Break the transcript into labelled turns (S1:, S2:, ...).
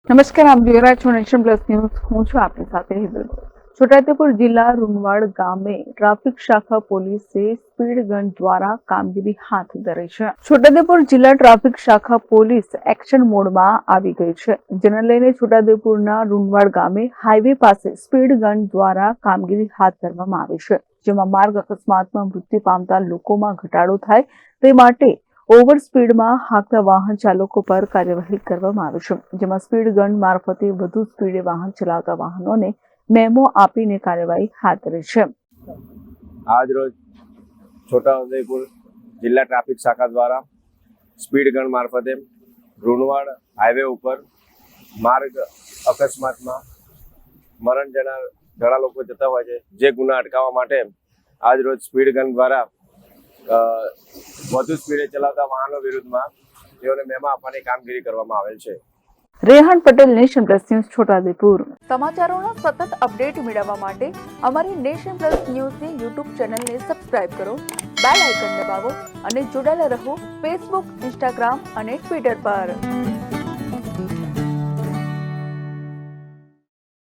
S1: નમસ્કાર, આપ જોઈ રહ્યા છો નેશન પ્લસ ન્યૂઝ. હું છું આપની સાથે હિબલ. છોટાઉદેપુર જિલ્લા રૂનવાડ ગામે ટ્રાફિક શાખા પોલીસે સ્પીડ ગન દ્વારા કામગીરી હાથ ધરી છે. છોટાઉદેપુર જિલ્લા ટ્રાફિક શાખા પોલીસ એક્શન મોડમાં આવી ગઈ છે, જેને લઈને છોટાઉદેપુરના રૂનવાડ ગામે હાઈવે પાસે સ્પીડ ગન દ્વારા કામગીરી હાથ ધરવામાં આવી છે, જેમાં માર્ગ અકસ્માતમાં મૃત્યુ પામતા લોકોમાં ઘટાડો થાય તે માટે ઓવર સ્પીડમાં હાંકતા વાહન ચાલકો પર કાર્યવાહી કરવામાં આવી છે, જેમાં સ્પીડ ગન મારફતે વધુ સ્પીડે વાહન ચલાવતા વાહનોને મેમો આપીને કાર્યવાહી હાથ ધરી છે.
S2: આજ રોજ છોટાઉદેપુર જિલ્લા ટ્રાફિક શાખા દ્વારા સ્પીડ ગન મારફતે રૂનવાડ હાઈવે ઉપર માર્ગ અકસ્માતમાં મરણ જનાર ઘણા લોકો જતા હોય છે, જે ગુના અટકાવવા માટે આજ રોજ સ્પીડ ગન દ્વારા વધુ સ્પીડે ચલાવતા વાહનો વિરુદ્ધમાં તેઓને મેમો આપવાની કામગીરી કરવામાં આવેલ છે.
S1: Rehan Patel, nation plus news, Chhota Udepur. સમાચારોના સતત અપડેટ મેળવવા માટે અમારી નેશન પ્લસ ન્યૂઝની યુટ્યુબ ચેનલને સબસ્ક્રાઇબ કરો, બેલ આઇકન દબાવો અને જોડાયેલા રહો ફેસબુક, ઇન્સ્ટાગ્રામ અને ટ્વિટર પર.